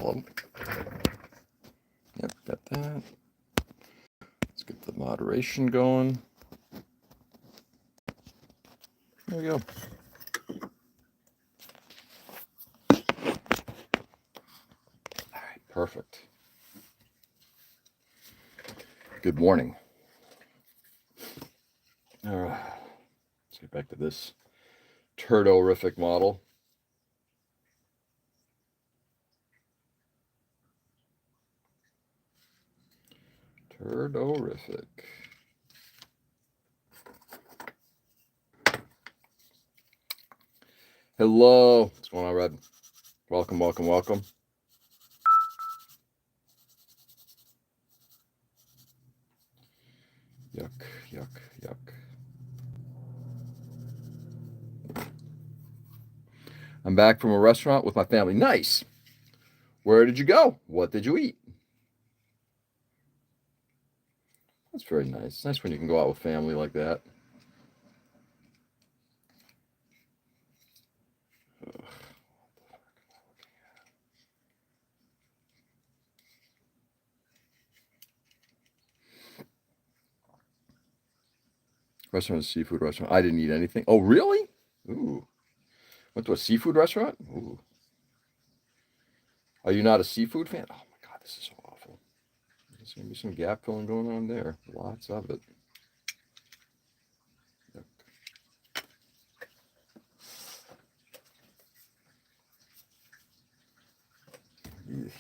follow. Yep, got that. Let's get the moderation going. There we go. All right, perfect. Good morning. All right, let's get back to this turdorific model. Turdorific. Hello. What's going on, Red? Welcome, welcome, welcome. Yuck, yuck, yuck. I'm back from a restaurant with my family. Nice. Where did you go? What did you eat? That's very nice. It's nice when you can go out with family like that. Ugh. Restaurant is a seafood restaurant. I didn't eat anything. Oh, really? Ooh. Went to a seafood restaurant? Ooh. Are you not a seafood fan? Oh my God, this is so awful. There's going to be some gap filling going on there. Lots of it. Yep. Yes.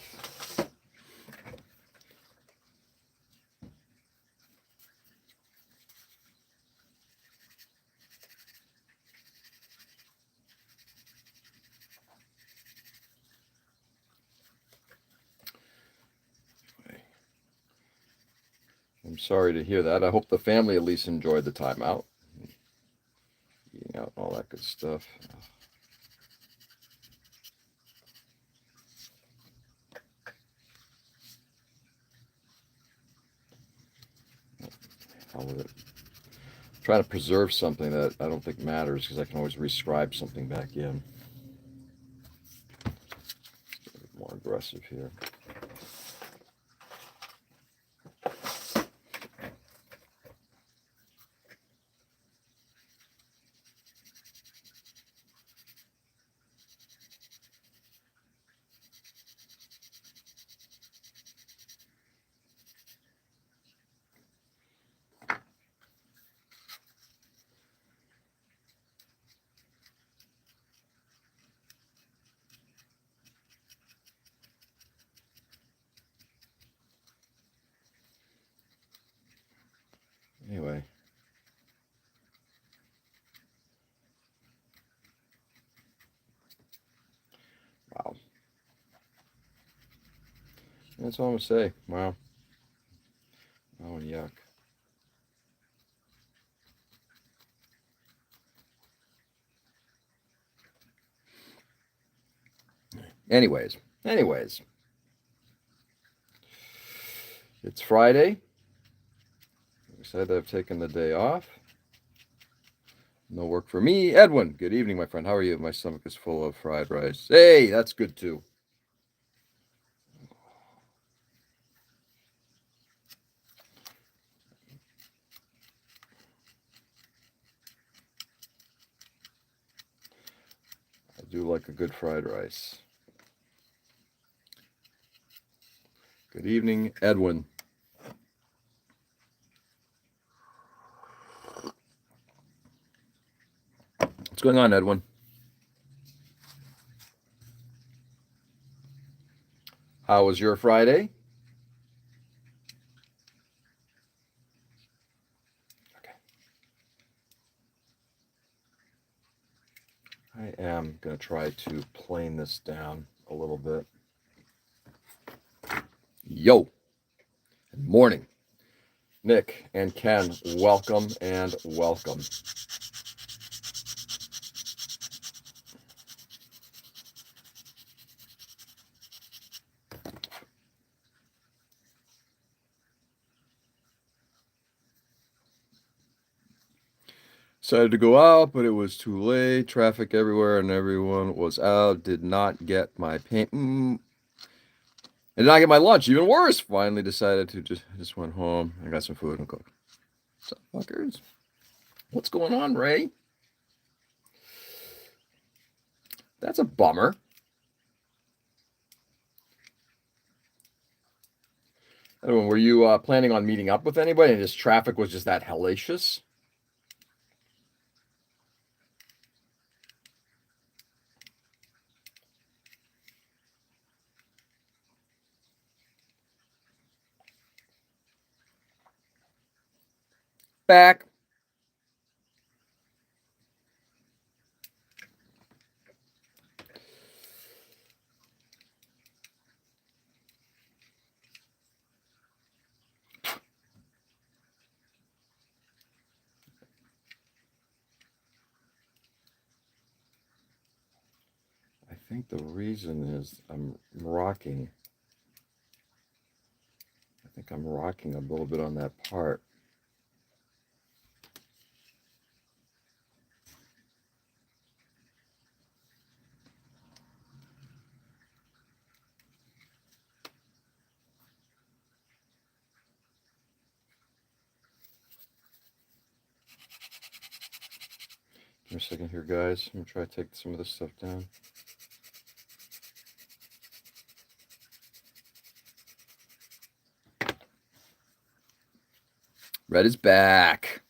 I'm sorry to hear that. I hope the family at least enjoyed the time out. Eating out and all that good stuff. How with it? I'm trying to preserve something that I don't think matters because I can always rescribe something back in. Let's get a bit more aggressive here. Anyway. Wow. That's all I'm going to say. Wow. Oh, yuck. Anyways. It's Friday. I'm excited I've taken the day off. No work for me. Edwin, good evening, my friend. How are you? My stomach is full of fried rice. Hey, that's good too. I do like a good fried rice. Good evening, Edwin. What's going on, Edwin? How was your Friday? Okay. I am going to try to plane this down a little bit. Yo. Good morning. Nick and Ken, welcome and welcome. Decided to go out, but it was too late. Traffic everywhere and everyone was out. Did not get my paint. And did not get my lunch. Even worse. Finally decided to just went home. I got some food and cooked. So fuckers. What's going on, Ray? That's a bummer. Were you planning on meeting up with anybody and just traffic was just that hellacious? Back. I think the reason is I'm rocking. I think I'm rocking a little bit on that part. Give me a second here, guys. I'm going to try to take some of this stuff down. Red is back.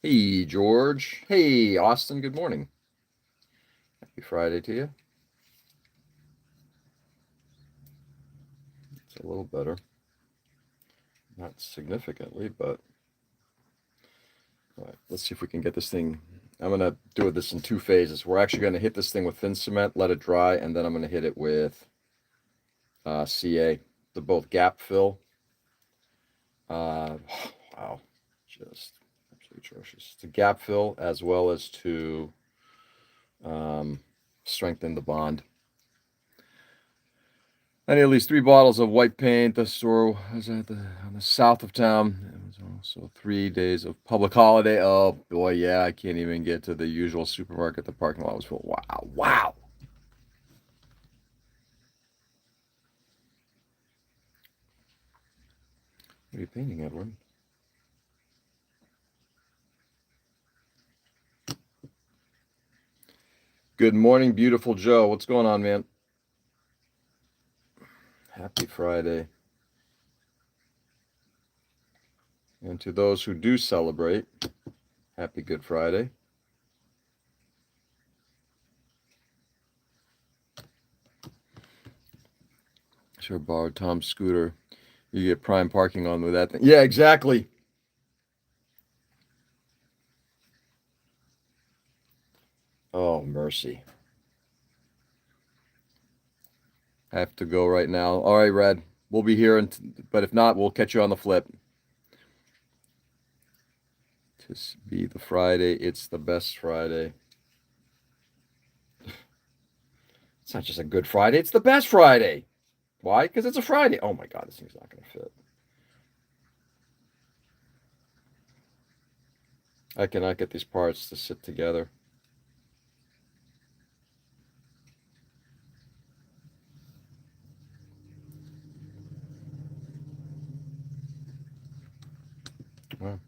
Hey, George. Hey, Austin. Good morning. Happy Friday to you. It's a little better. Not significantly, but all right, let's see if we can get this thing. I'm going to do this in two phases. We're actually going to hit this thing with thin cement, let it dry, and then I'm going to hit it with CA. They're both gap fill. Wow, just absolutely atrocious. To gap fill as well as to strengthen the bond. I need at least 3 bottles of white paint. The store was on the south of town. It was also 3 days of public holiday. Oh boy, yeah, I can't even get to the usual supermarket. The parking lot was full. Wow, wow. What are you painting, Edward? Good morning, beautiful Joe. What's going on, man? Happy Friday. And to those who do celebrate, happy Good Friday. Sure, borrowed Tom's scooter. You get prime parking on with that thing. Yeah, exactly. Oh, mercy. I have to go right now. All right, Red. We'll be here, but if not, we'll catch you on the flip. To be the Friday, it's the best Friday. It's not just a good Friday, it's the best Friday. Why? Because it's a Friday. Oh my God, this thing's not going to fit. I cannot get these parts to sit together. Wow,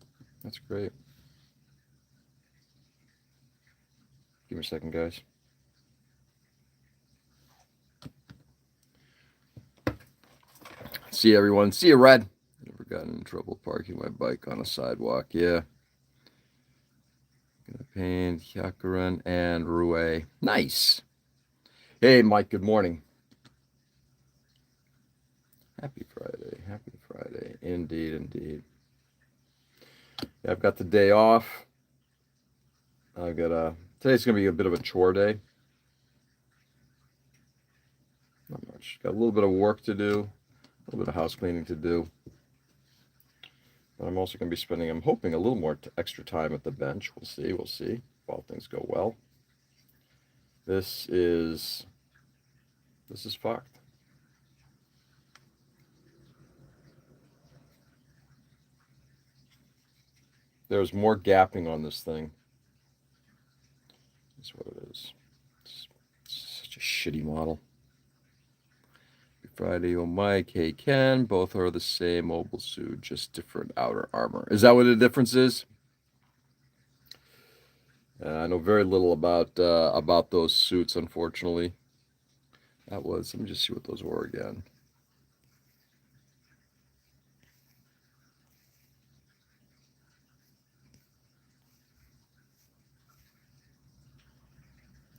that's great. Give me a second, guys. See you, everyone. See you, Red. Never gotten in trouble parking my bike on a sidewalk. Yeah. Gonna paint Hyakuren and Rue. Nice. Hey, Mike. Good morning. Happy Friday. Happy Friday. Indeed, indeed. Yeah, I've got the day off. I've got today's gonna be a bit of a chore day. Not much. Got a little bit of work to do, a little bit of house cleaning to do. But I'm also going to be spending, I'm hoping, a little more extra time at the bench. We'll see. We'll see if all things go well. This is fucked. There's more gapping on this thing. That's what it is. It's such a shitty model. Friday, oh Mike, hey Ken, both are the same mobile suit, just different outer armor. Is that what the difference is? I know very little about those suits, unfortunately. Let me just see what those were again.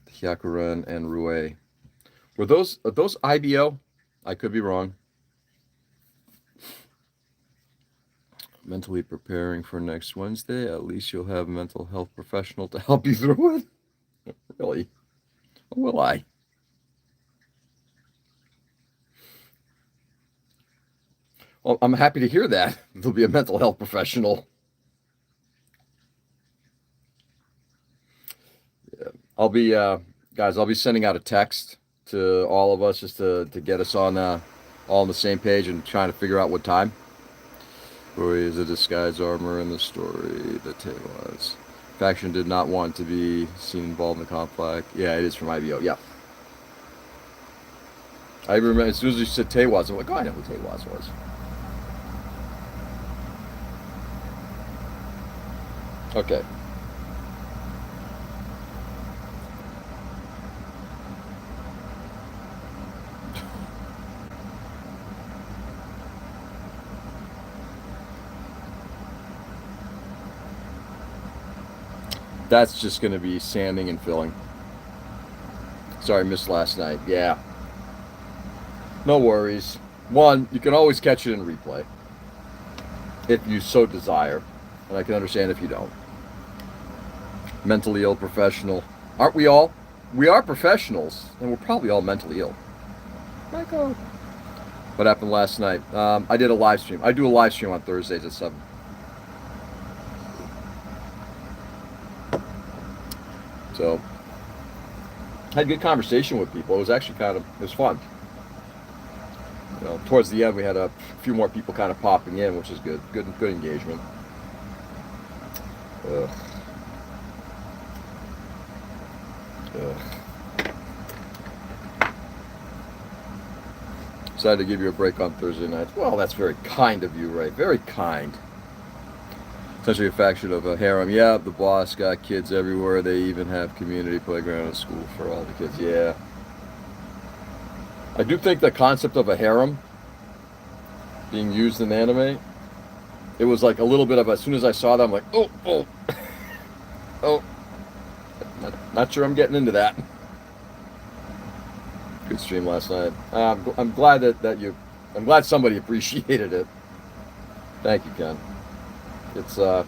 Hyakuren and Rue. Are those IBO? I could be wrong. Mentally preparing for next Wednesday. At least you'll have a mental health professional to help you through it. Really? Will I? Well, I'm happy to hear that. There'll be a mental health professional. Yeah. I'll be sending out a text to all of us just to get us on all on the same page and trying to figure out what time. Roy is a disguise armor in the story. The tale was. Faction did not want to be seen involved in the conflict. Yeah, it is from IBO. Yeah. I remember as soon as you said Tewaz, I'm like, oh, I know who Tewaz was. Okay. That's just going to be sanding and filling. Sorry, missed last night. Yeah. No worries. One, you can always catch it in replay if you so desire. And I can understand if you don't. Mentally ill professional. Aren't we all? We are professionals, and we're probably all mentally ill. Michael. What happened last night? I did a live stream. I do a live stream on Thursdays at 7. So, had a good conversation with people. It was actually it was fun. You know, towards the end, we had a few more people kind of popping in, which is good. Good engagement. Ugh. Decided to give you a break on Thursday nights. Well, that's very kind of you, Ray. Very kind. Essentially a faction of a harem. Yeah, the boss got kids everywhere. They even have community playground at school for all the kids. Yeah. I do think the concept of a harem being used in anime, it was like a little bit of as soon as I saw that, I'm like, oh. Not sure I'm getting into that. Good stream last night. I'm glad I'm glad somebody appreciated it. Thank you, Ken. It's I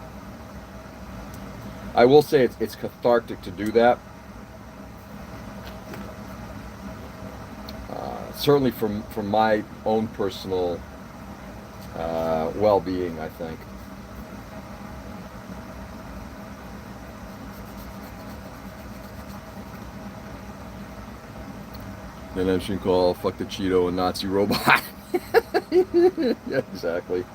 will say it's cathartic to do that. Certainly from my own personal well-being, I think. Then I should call fuck the Cheeto and Nazi robot. Yeah, exactly.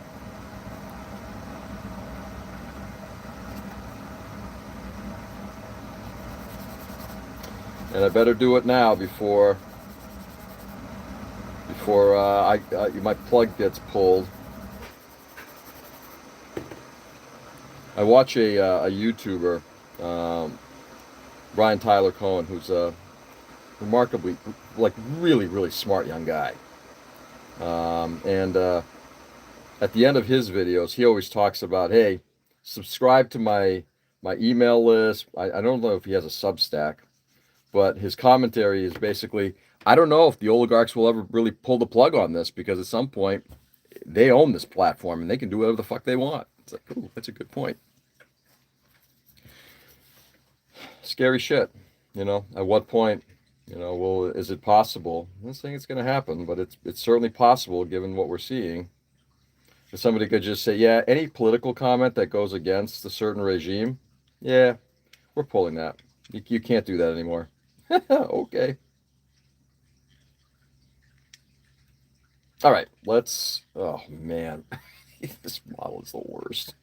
And I better do it now before my plug gets pulled. I watch a YouTuber, Brian Tyler Cohen, who's a remarkably, like, really smart young guy. And at the end of his videos, he always talks about, hey, subscribe to my email list. I don't know if he has a Substack, but his commentary is basically, I don't know if the oligarchs will ever really pull the plug on this, because at some point they own this platform and they can do whatever the fuck they want. It's like, ooh, that's a good point. Scary shit. You know, at what point, well, is it possible? I'm not saying it's going to happen, but it's certainly possible given what we're seeing. If somebody could just say, yeah, any political comment that goes against a certain regime, yeah, we're pulling that. You can't do that anymore. Okay. All right, oh man, this model is the worst.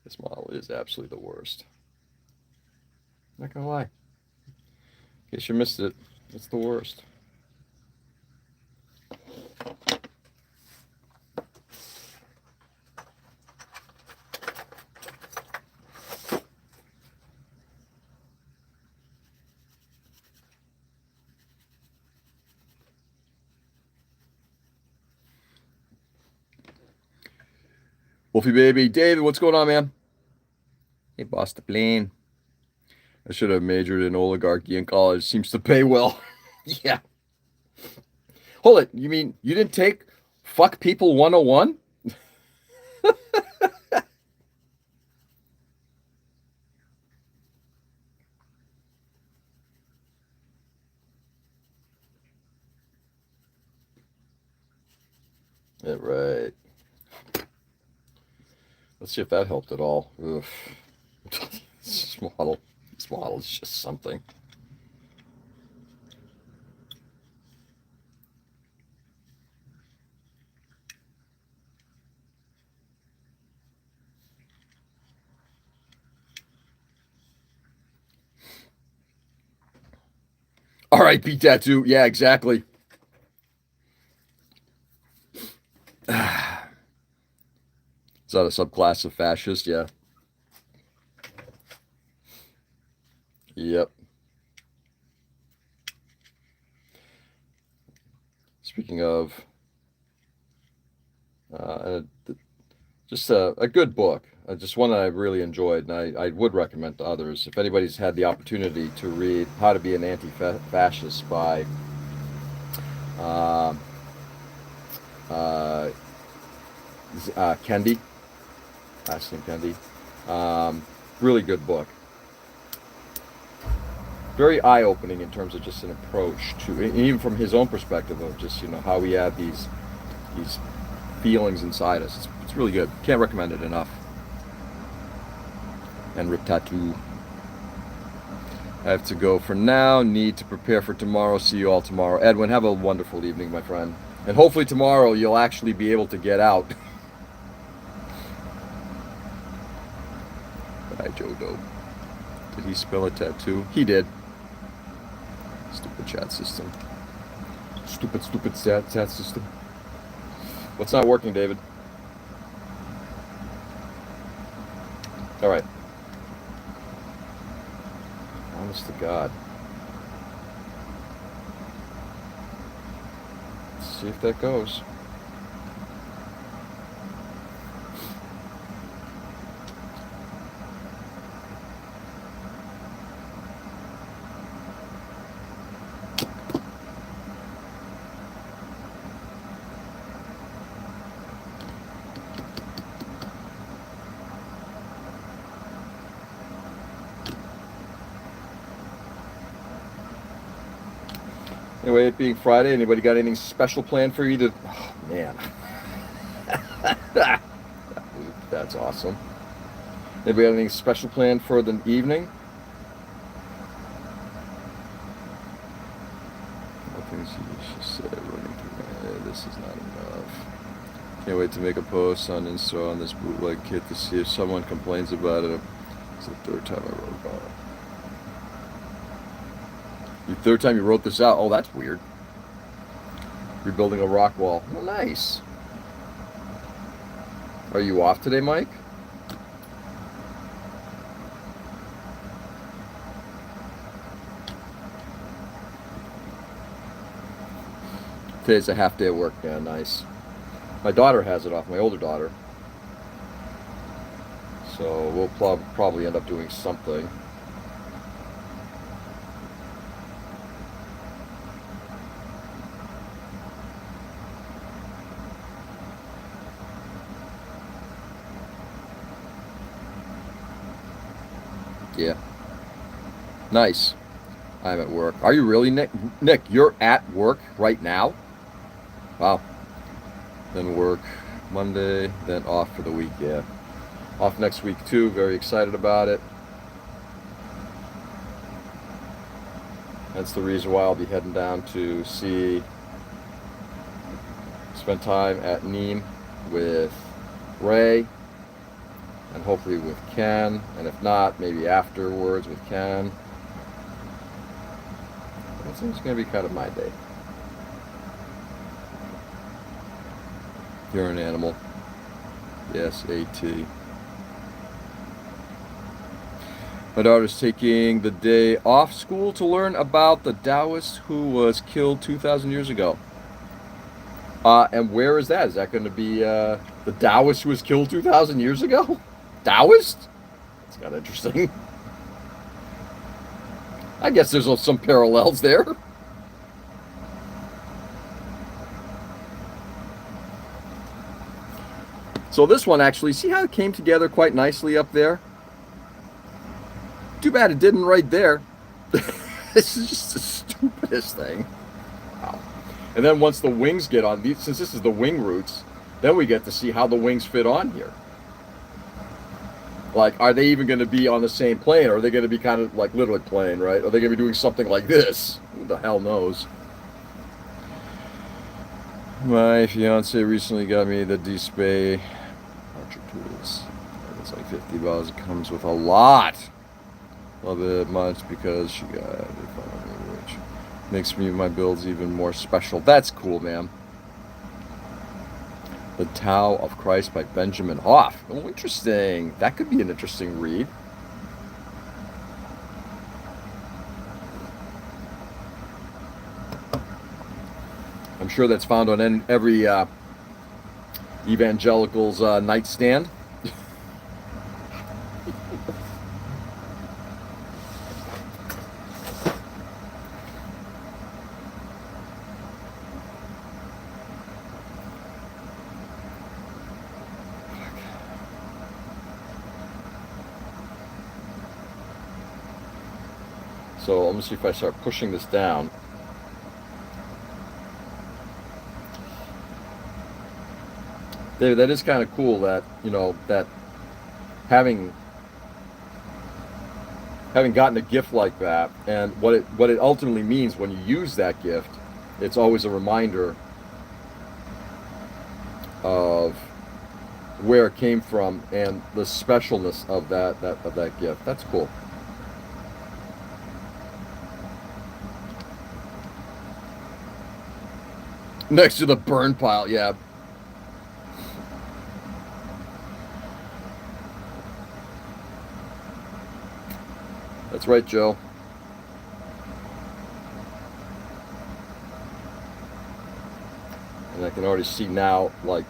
This model is absolutely the worst. Not gonna lie. In case you missed it, it's the worst. Wolfie baby, David, what's going on, man? Hey, boss, the plane. I should have majored in oligarchy in college. Seems to pay well. Yeah. Hold it. You mean you didn't take Fuck People 101? Yeah, right. Let's see if that helped at all. Oof. This model is just something. All right, beat that too. Yeah, exactly. Is that a subclass of fascist? Yeah. Yep. Speaking of, just a good book, just one that I really enjoyed, and I would recommend to others. If anybody's had the opportunity to read How to Be an Anti-Fascist by uh, uh, Kendi, last name Kendi, really good book. Very eye-opening in terms of just an approach to, even from his own perspective of just how we have these feelings inside us. It's really good. Can't recommend it enough. And Rip Tattoo. I have to go for now. Need to prepare for tomorrow. See you all tomorrow. Edwin, have a wonderful evening, my friend. And hopefully tomorrow you'll actually be able to get out. Bye, Joe Doe. Did he spell a tattoo? He did. Stupid chat system. Stupid chat system. What's not working, David? All right. Honest to God. Let's see if that goes. Anyway, it being Friday, anybody got anything special planned for you? Oh, man. That's awesome. Anybody got anything special planned for the evening? Nothing she said running through my head. This is not enough. Can't wait to make a post on Insta on this bootleg kit to see if someone complains about it. It's the third time I wrote about it. The third time you wrote this out. Oh, that's weird. Rebuilding a rock wall. Well, nice. Are you off today, Mike? Today's a half day of work. Yeah, nice. My daughter has it off, my older daughter. So we'll probably end up doing something. Yeah. Nice. I'm at work. Are you really, Nick? Nick, you're at work right now? Wow. Then work Monday, then off for the week, yeah. Off next week too, very excited about it. That's the reason why I'll be heading down to spend time at Nîmes with Ray, and hopefully with Ken, and if not, maybe afterwards with Ken. It's going to be kind of my day. You're an animal. Yes, A.T. My daughter's taking the day off school to learn about the Taoist who was killed 2,000 years ago. And where is that? Is that going to be the Taoist who was killed 2,000 years ago? Taoist? That's kind of interesting. I guess there's some parallels there. So this one actually, see how it came together quite nicely up there? Too bad it didn't right there. This is just the stupidest thing. Wow. And then once the wings get on, since this is the wing roots, then we get to see how the wings fit on here. Like, are they even going to be on the same plane? Or are they going to be kind of like literally plane, right? Are they going to be doing something like this? Who the hell knows? My fiance recently got me the D-Spay archer tools. It's like $50. It comes with a lot. Love it much because she got it from me, which makes my builds even more special. That's cool, man. The Tao of Christ by Benjamin Hoff. Oh, interesting. That could be an interesting read. I'm sure that's found on every evangelical's nightstand. So let me see if I start pushing this down. David, that is kind of cool that, you know, that having gotten a gift like that, and what it ultimately means when you use that gift, it's always a reminder of where it came from and the specialness of that gift. That's cool. Next to the burn pile, yeah. That's right, Joe. And I can already see now, like,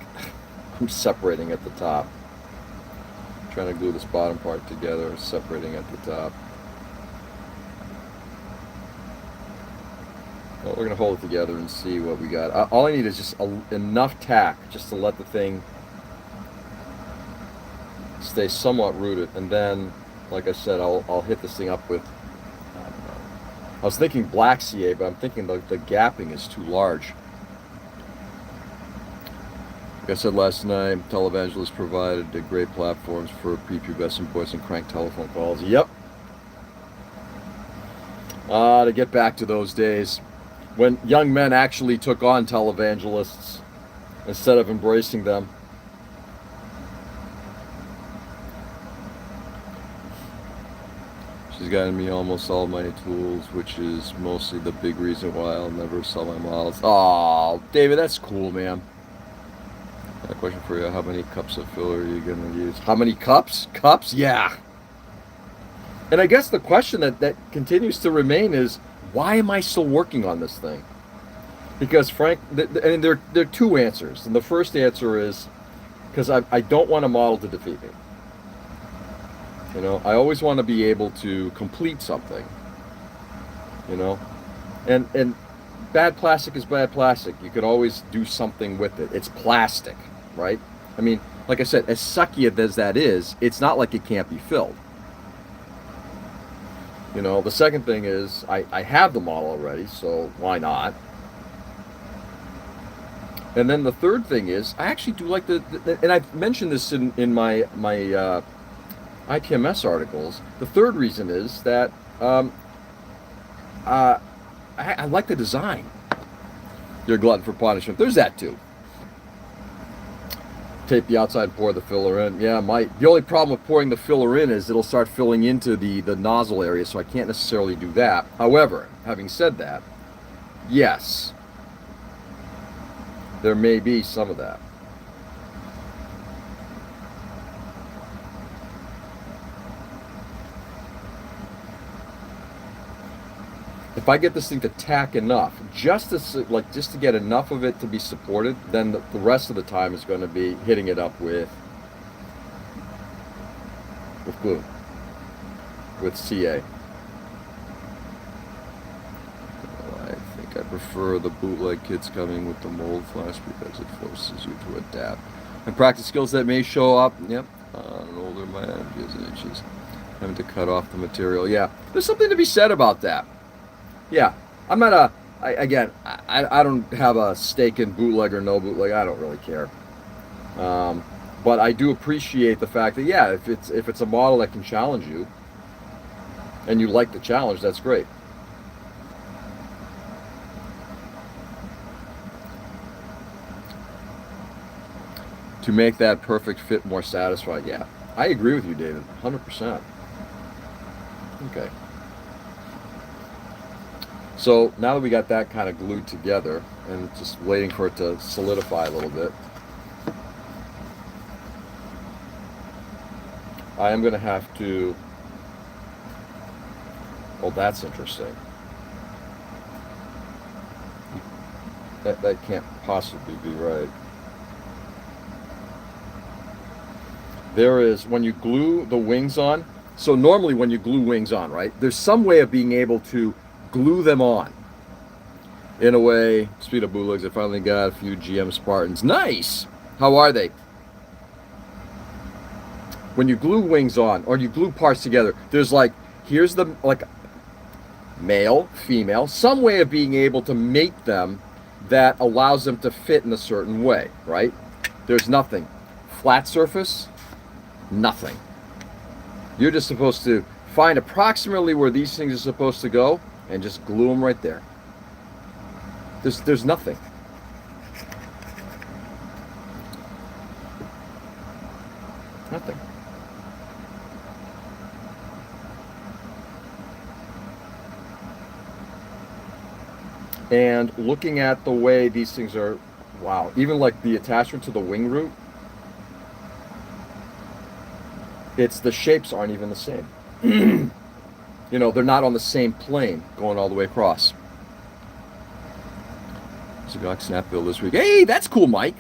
I'm separating at the top. I'm trying to glue this bottom part together, separating at the top. Well, we're going to hold it together and see what we got. All I need is just enough tack just to let the thing stay somewhat rooted. And then, like I said, I'll hit this thing up with, I don't know. I was thinking black CA, but I'm thinking the gapping is too large. Like I said last night, televangelists provided great platforms for prepubescent boys and crank telephone calls. Yep. To get back to those days when young men actually took on televangelists instead of embracing them. She's gotten me almost all my tools, which is mostly the big reason why I'll never sell my models. Oh, David, that's cool, man. Got a question for you. How many cups of filler are you going to use? How many cups? Cups? Yeah. And I guess the question that continues to remain is, why am I still working on this thing? Because Frank, and there are two answers. And the first answer is because I don't want a model to defeat me. You know, I always want to be able to complete something. You know, and bad plastic is bad plastic. You could always do something with it. It's plastic, right? I mean, like I said, as sucky as that is, it's not like it can't be filled. You know, the second thing is I have the model already, so why not? And then the third thing is I actually do like and I've mentioned this in my IPMS articles. The third reason is that I like the design. You're a glutton for punishment. There's that too. Tape the outside and pour the filler in. Yeah, might. The only problem with pouring the filler in is it'll start filling into the nozzle area, so I can't necessarily do that. However, having said that, yes, there may be some of that. if I get this thing to tack enough, just to get enough of it to be supported, then the rest of the time is going to be hitting it up with glue, with CA. I think I prefer the bootleg kits coming with the mold flash because it forces you to adapt and practice skills that may show up. Yep, on an older man, she's having to cut off the material. Yeah, there's something to be said about that. Yeah, I'm not I don't have a stake in bootleg or no bootleg. I don't really care. But I do appreciate the fact that, yeah, if it's a model that can challenge you and you like the challenge, that's great. To make that perfect fit more satisfied. Yeah, I agree with you, David, 100%. Okay. So now that we got that kind of glued together and just waiting for it to solidify a little bit, I am going to have to, well, that's interesting. That can't possibly be right. There is, when you glue the wings on, so normally when you glue wings on, right, there's some way of being able to glue them on. In a way, speed of bootlegs, I finally got a few GM Spartans. Nice! How are they? When you glue wings on, or you glue parts together, there's here's the, male, female, some way of being able to mate them that allows them to fit in a certain way, right? There's nothing. Flat surface, nothing. You're just supposed to find approximately where these things are supposed to go and just glue them right there. There's nothing. Nothing. And looking at the way these things are, wow, even the attachment to the wing root, the shapes aren't even the same. They're not on the same plane going all the way across. So got snap build this week. Hey, that's cool, Mike.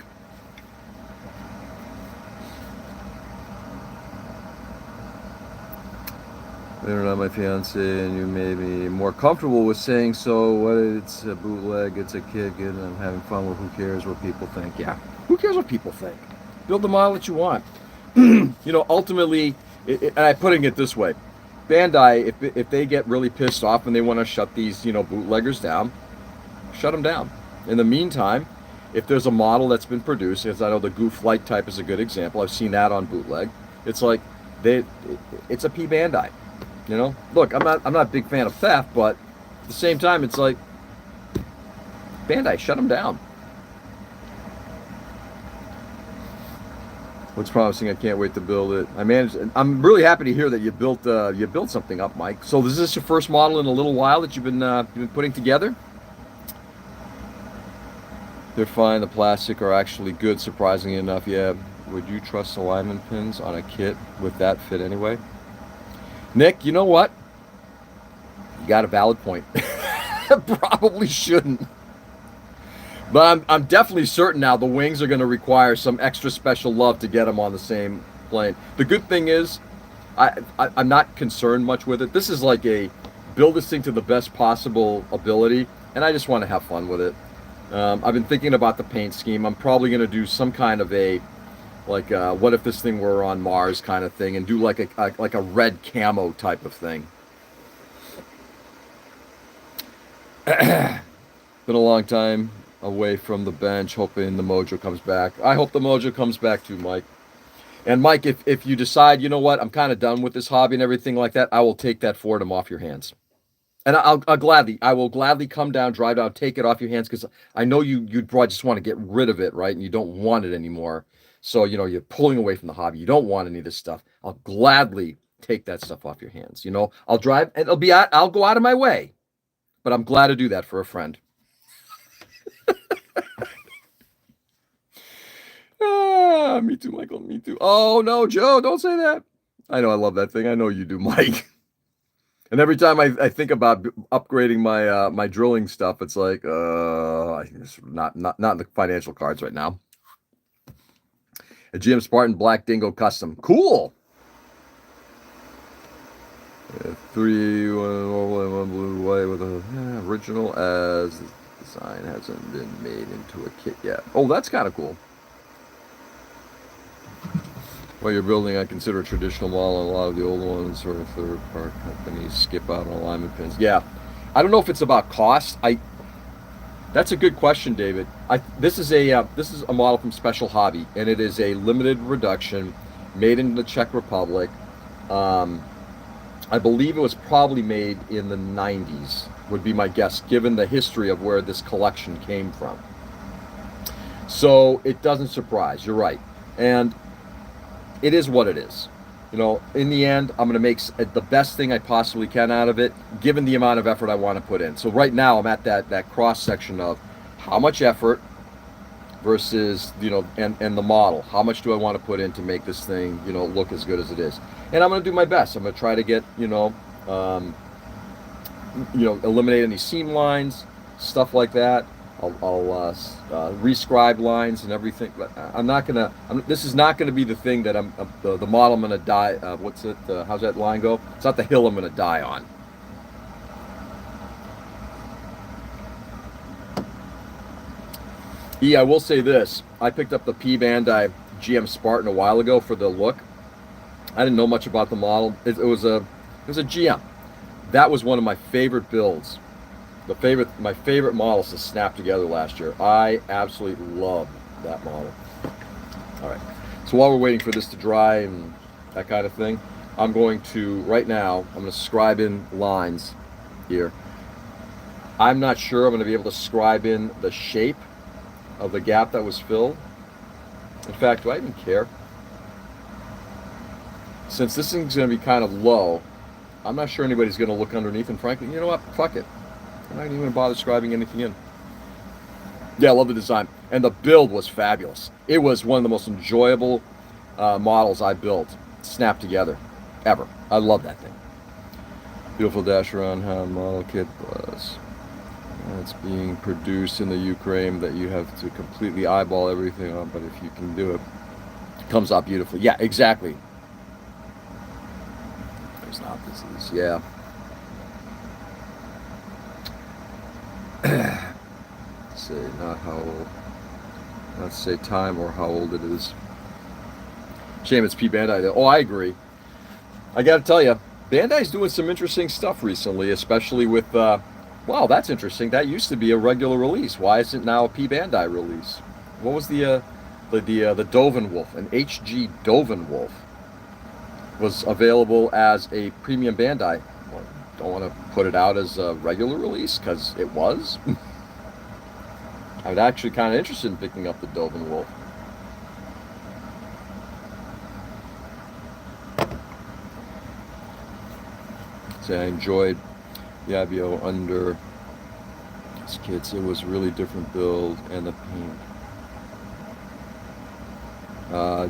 You're not my fiance, and you may be more comfortable with saying so. What it's a bootleg, it's a kid, and I'm having fun with. Who cares what people think? Yeah, who cares what people think? Build the model that you want. Ultimately, and I'm putting it this way: Bandai, if they get really pissed off and they want to shut these bootleggers down, shut them down. In the meantime, if there's a model that's been produced, as I know the Goof Light type is a good example. I've seen that on bootleg. It's it's a P Bandai. Look, I'm not a big fan of theft, but at the same time, it's Bandai, shut them down. What's promising? I can't wait to build it. I'm really happy to hear that you built something up, Mike. So is this your first model in a little while that you've been putting together? They're fine. The plastic are actually good, surprisingly enough. Yeah. Would you trust alignment pins on a kit with that fit anyway? Nick, you know what? You got a valid point. Probably shouldn't. But I'm definitely certain now the wings are going to require some extra special love to get them on the same plane. The good thing is, I'm not concerned much with it. This is build this thing to the best possible ability, and I just want to have fun with it. I've been thinking about the paint scheme. I'm probably going to do some kind of a what if this thing were on Mars kind of thing, and do a red camo type of thing. Been a long time away from the bench, hoping the mojo comes back. I hope the mojo comes back too, Mike. And Mike, if you decide, you know what, I'm kind of done with this hobby and everything like that, I will take that Fordham off your hands. And I will gladly come down, drive down, take it off your hands, because I know you'd probably just want to get rid of it, right? And you don't want it anymore. So, you're pulling away from the hobby. You don't want any of this stuff. I'll gladly take that stuff off your hands. I'll drive, and I'll go out of my way. But I'm glad to do that for a friend. Me too, Michael. Me too. Oh, no, Joe, don't say that. I know I love that thing. I know you do, Mike. And every time I think about upgrading my my drilling stuff, it's like it's not in the financial cards right now. A GM Spartan Black Dingo Custom. Cool. 3 1 blue white with a original as the design hasn't been made into a kit yet. Oh, that's kind of cool. While you're building, I consider a traditional model, and a lot of the old ones or third-party companies skip out on alignment pins. Yeah, I don't know if it's about cost. That's a good question, David. This is a model from Special Hobby, and it is a limited reduction, made in the Czech Republic. I believe it was probably made in the 90s, would be my guess, given the history of where this collection came from. So it doesn't surprise. You're right, and it is what it is. You know, in the end, I'm going to make the best thing I possibly can out of it, given the amount of effort I want to put in. So right now, I'm at that cross section of how much effort versus, you know, and the model. How much do I want to put in to make this thing, you know, look as good as it is? And I'm going to do my best. I'm going to try to get, eliminate any seam lines, stuff like that. I'll rescribe lines and everything, but I'm not gonna. This is not gonna be the thing that the model I'm gonna die. What's it? How's that line go? It's not the hill I'm gonna die on. I will say this. I picked up the P Bandai GM Spartan a while ago for the look. I didn't know much about the model. It was a GM. That was one of my favorite builds. My favorite models to snap together last year. I absolutely love that model. All right. So while we're waiting for this to dry and that kind of thing, I'm going to right now. I'm going to scribe in lines here. I'm not sure I'm going to be able to scribe in the shape of the gap that was filled. In fact, do I even care? Since this thing's going to be kind of low, I'm not sure anybody's going to look underneath. And frankly, you know what? Fuck it. I'm not even going to bother scribing anything in. Yeah, I love the design. And the build was fabulous. It was one of the most enjoyable models I built, snapped together, ever. I love that thing. Beautiful dash around how model kit was. It's being produced in the Ukraine that you have to completely eyeball everything on, but if you can do it, it comes out beautifully. Yeah, exactly. There's not this. Yeah. Say not how old, not say time or how old it is. Shame it's P Bandai. Oh, I agree. I got to tell you, Bandai's doing some interesting stuff recently, especially with. Wow, that's interesting. That used to be a regular release. Why is it now a P Bandai release? What was the Dovin Wolf? An HG Dovin Wolf was available as a premium Bandai. Don't want to put it out as a regular release because it was. I was actually kind of interested in picking up the Dovin Wolf. So I enjoyed the IBO under these kits. It was a really different build, and the paint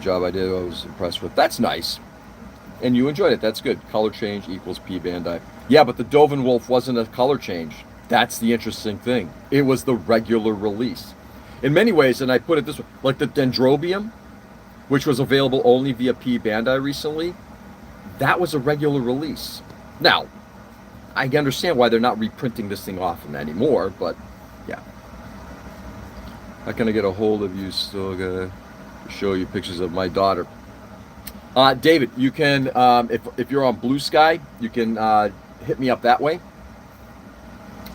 job I did, I was impressed with. That's nice. And you enjoyed it. That's good. Color change equals P Bandai. Yeah, but the Dovin Wolf wasn't a color change. That's the interesting thing. It was the regular release. In many ways, and I put it this way, like the Dendrobium, which was available only via P Bandai recently, that was a regular release. Now, I understand why they're not reprinting this thing often anymore, but yeah. How can I get a hold of you? Still gotta show you pictures of my daughter. David, you can, if you're on Blue Sky, you can hit me up that way.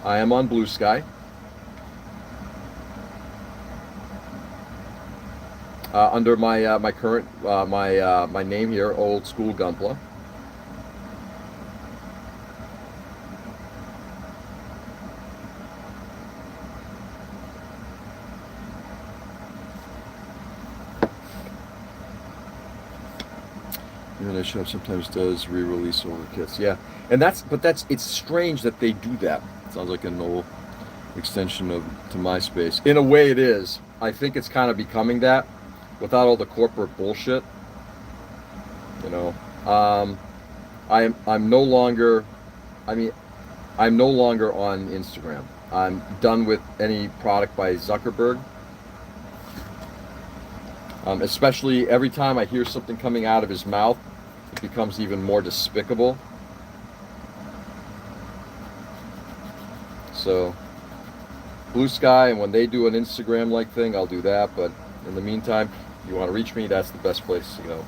I am on Blue Sky. Under my current my name here, Old School Gunpla. The shop sometimes does re-release older kits. Yeah, and it's strange that they do that. It sounds like a null extension to MySpace. In a way, it is. I think it's kind of becoming that, without all the corporate bullshit. You know, I'm no longer I mean, I'm no longer on Instagram. I'm done with any product by Zuckerberg. Especially every time I hear something coming out of his mouth, it becomes even more despicable. So, Blue Sky, and when they do an Instagram-like thing, I'll do that. But in the meantime, if you want to reach me, that's the best place to go.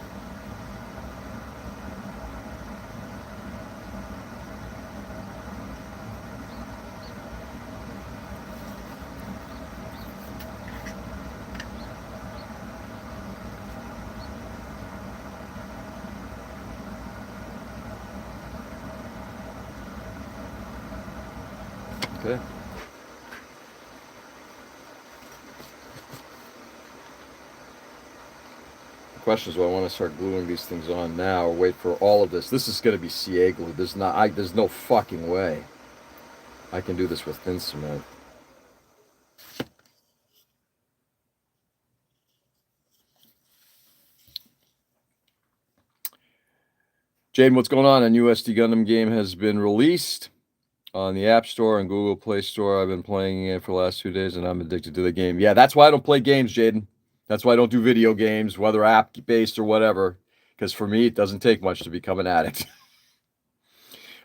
Okay. The question is, do I want to start gluing these things on now or wait for all of this? This is going to be CA glue. There's no fucking way I can do this with thin cement. Jaden, what's going on? A new SD Gundam game has been released on the App Store and Google Play Store. I've been playing it for the last 2 days, and I'm addicted to the game. Yeah, that's why I don't play games, Jaden. That's why I don't do video games, whether app-based or whatever, because for me, it doesn't take much to become an addict.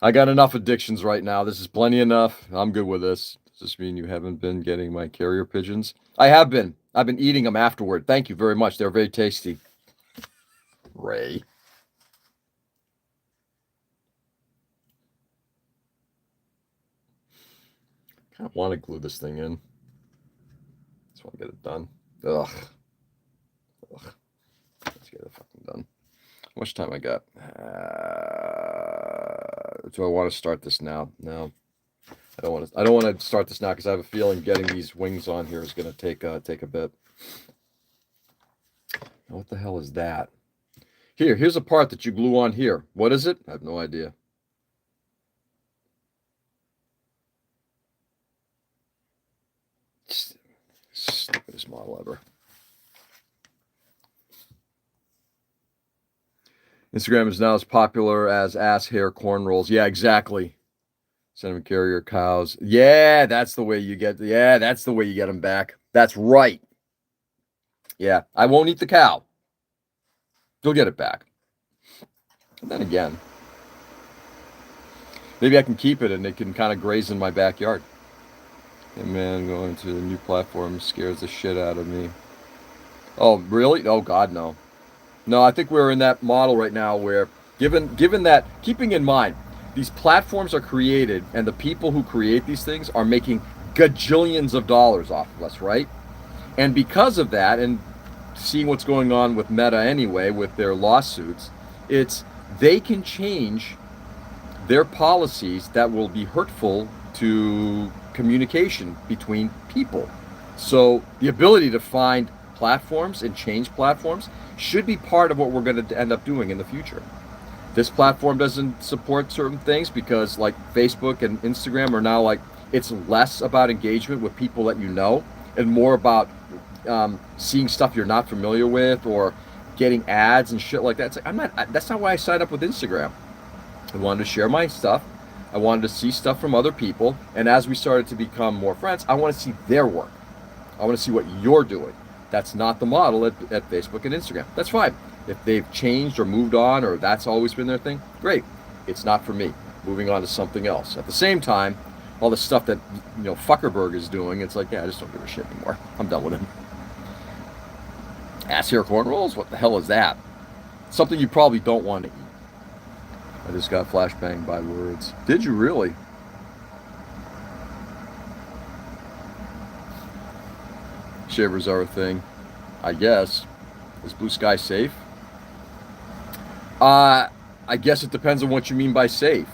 I got enough addictions right now. This is plenty enough. I'm good with this. Does this mean you haven't been getting my carrier pigeons? I have been. I've been eating them afterward. Thank you very much. They're very tasty. Ray. I don't want to glue this thing in. Just want to get it done. Ugh. Let's get it fucking done. How much time I got? Do I want to start this now? No. I don't want to start this now because I have a feeling getting these wings on here is going to take a bit. What the hell is that? Here's a part that you glue on here. What is it? I have no idea. Stupidest model ever. Instagram is now as popular as ass hair corn rolls. Yeah, exactly. Cinnamon carrier cows. Yeah, that's the way you get. Yeah, that's the way you get them back. That's right. Yeah, I won't eat the cow. You'll get it back. And then again, maybe I can keep it and it can kind of graze in my backyard. Hey man, going to the new platform scares the shit out of me. Oh, really? Oh, God, no. No, I think we're in that model right now where, given that, keeping in mind, these platforms are created and the people who create these things are making gajillions of dollars off of us, right? And because of that, and seeing what's going on with Meta anyway, with their lawsuits, they can change their policies that will be hurtful to communication between people. So the ability to find platforms and change platforms should be part of what we're going to end up doing in the future. This platform doesn't support certain things because like Facebook and Instagram are now like, it's less about engagement with people that you know and more about seeing stuff you're not familiar with or getting ads and shit like that. It's like, that's not why I signed up with Instagram. I wanted to share my stuff. I wanted to see stuff from other people. And as we started to become more friends, I want to see their work. I want to see what you're doing. That's not the model at Facebook and Instagram. That's fine. If they've changed or moved on or that's always been their thing, great. It's not for me. Moving on to something else. At the same time, all the stuff that Fuckerberg is doing, it's like, yeah, I just don't give a shit anymore. I'm done with him. Ass hair corn rolls? What the hell is that? Something you probably don't want to eat. I just got flashbanged by words. Did you really? Shivers are a thing, I guess. Is Blue Sky safe? I guess it depends on what you mean by safe.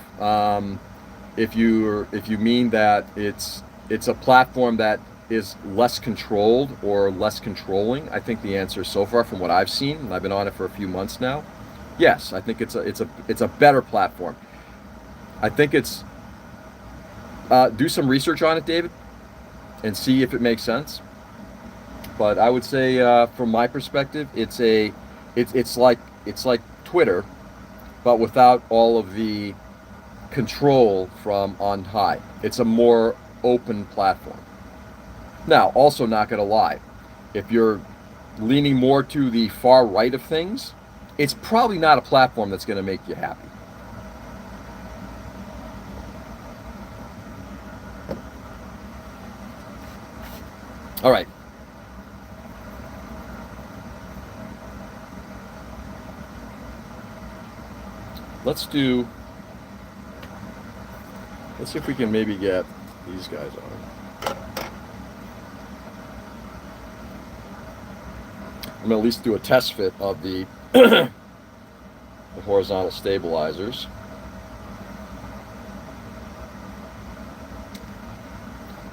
If you mean that it's a platform that is less controlled or less controlling, I think the answer so far from what I've seen, and I've been on it for a few months now, yes, I think it's a better platform. I think it's do some research on it, David, and see if it makes sense. But I would say, from my perspective, it's like Twitter, but without all of the control from on high. It's a more open platform. Now, also not going to lie, if you're leaning more to the far right of things, it's probably not a platform that's going to make you happy. All right. Let's see if we can maybe get these guys on. I'm going to at least do a test fit of the, the horizontal stabilizers.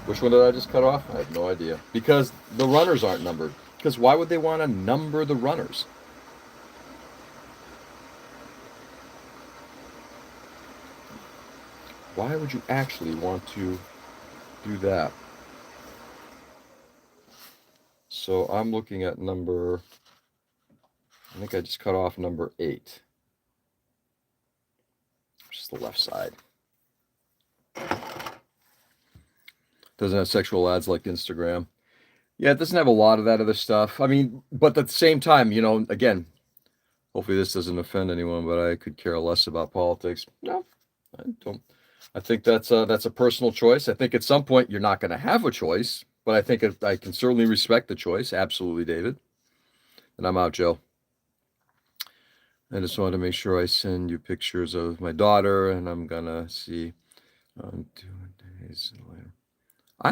Which one did I just cut off? I have no idea. Because the runners aren't numbered. Because why would they want to number the runners? Why would you actually want to do that? So I'm looking at I think I just cut off number 8. Which is the left side. Doesn't have sexual ads like Instagram. Yeah, it doesn't have a lot of that other stuff. I mean, but at the same time, again, hopefully this doesn't offend anyone, but I could care less about politics. No, I don't. I think that's a personal choice. I think at some point you're not going to have a choice, but I think I can certainly respect the choice. Absolutely, David. And I'm out, Joe. I just wanted to make sure I send you pictures of my daughter, and I'm gonna see 2 days later. I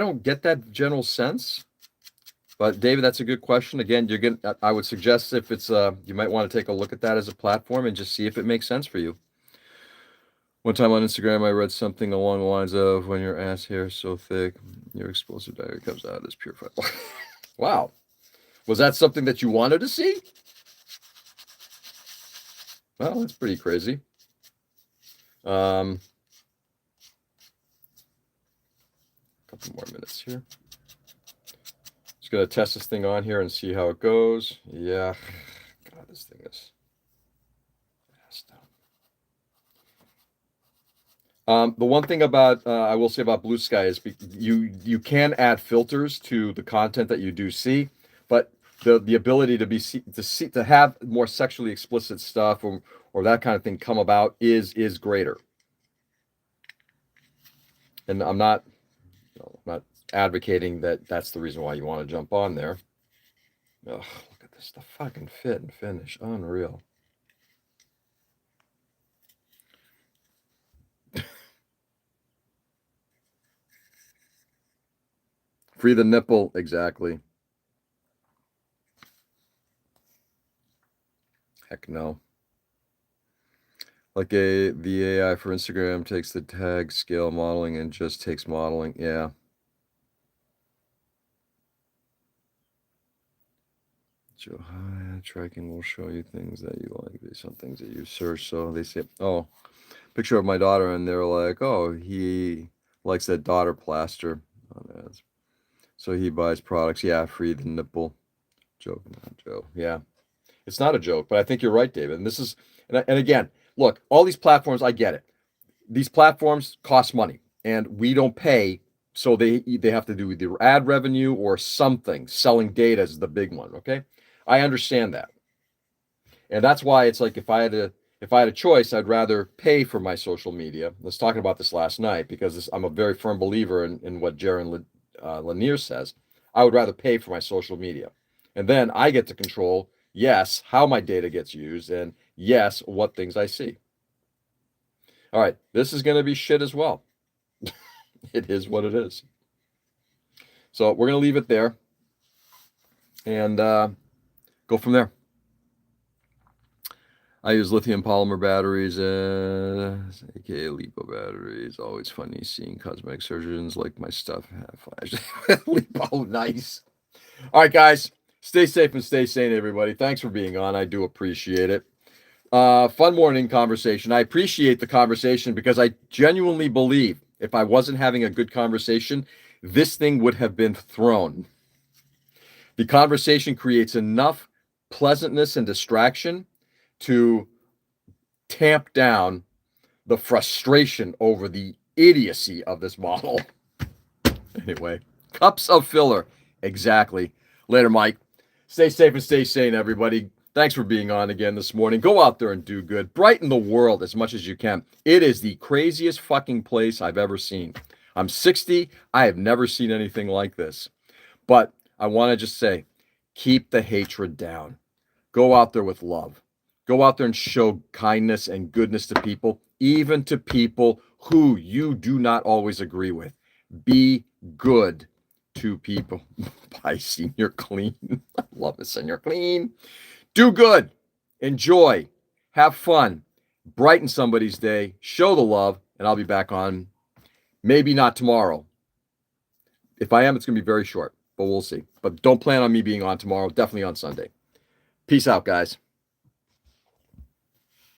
don't get that general sense, but David, that's a good question. Again, I would suggest if it's you might want to take a look at that as a platform and just see if it makes sense for you. One time on Instagram, I read something along the lines of, "When your ass hair is so thick, your explosive diarrhea comes out as purified." Wow, was that something that you wanted to see? Well, that's pretty crazy. Couple more minutes here. Just gonna test this thing on here and see how it goes. Yeah, God, this thing is. The one thing about I will say about Blue Sky is you can add filters to the content that you do see, but the ability to have more sexually explicit stuff or that kind of thing come about is greater. And I'm not advocating that that's the reason why you want to jump on there. Ugh, look at this, the fucking fit and finish, unreal. Free the nipple, exactly. Heck no. Like the AI for Instagram takes the tag scale modeling and just takes modeling. Yeah. So tracking will show you things that you like based on things that you search. So they say, oh, picture of my daughter, and they're like, oh, he likes that daughter plaster on ads. So he buys products. Yeah, free the nipple. Joke, not joke. Yeah. It's not a joke, but I think you're right, David. And this is, and again, look, all these platforms, I get it. These platforms cost money, and we don't pay, so they have to do either ad revenue or something. Selling data is the big one. Okay, I understand that, and that's why it's like if I had a choice, I'd rather pay for my social media. I was talking about this last night because I'm a very firm believer in what Jaron Lanier says. I would rather pay for my social media, and then I get to control, yes, how my data gets used, and yes, what things I see. All right, this is going to be shit as well. It is what it is. So we're going to leave it there and go from there. I use lithium polymer batteries, aka lipo batteries. Always funny seeing cosmetic surgeons like my stuff have flash. Lipo, nice. All right, guys, stay safe and stay sane, everybody. Thanks for being on. I do appreciate it. Fun morning conversation. I appreciate the conversation because I genuinely believe if I wasn't having a good conversation, this thing would have been thrown. The conversation creates enough pleasantness and distraction to tamp down the frustration over the idiocy of this model. Anyway, cups of filler. Exactly. Later, Mike. Stay safe and stay sane, everybody. Thanks for being on again this morning. Go out there and do good. Brighten the world as much as you can. It is the craziest fucking place I've ever seen. I'm 60. I have never seen anything like this. But I want to just say, keep the hatred down. Go out there with love. Go out there and show kindness and goodness to people, even to people who you do not always agree with. Be good to people. Bye, Senior Clean. I love it, Senior Clean. Do good. Enjoy. Have fun. Brighten somebody's day. Show the love. And I'll be back on maybe not tomorrow. If I am, it's going to be very short, but we'll see. But don't plan on me being on tomorrow. Definitely on Sunday. Peace out, guys.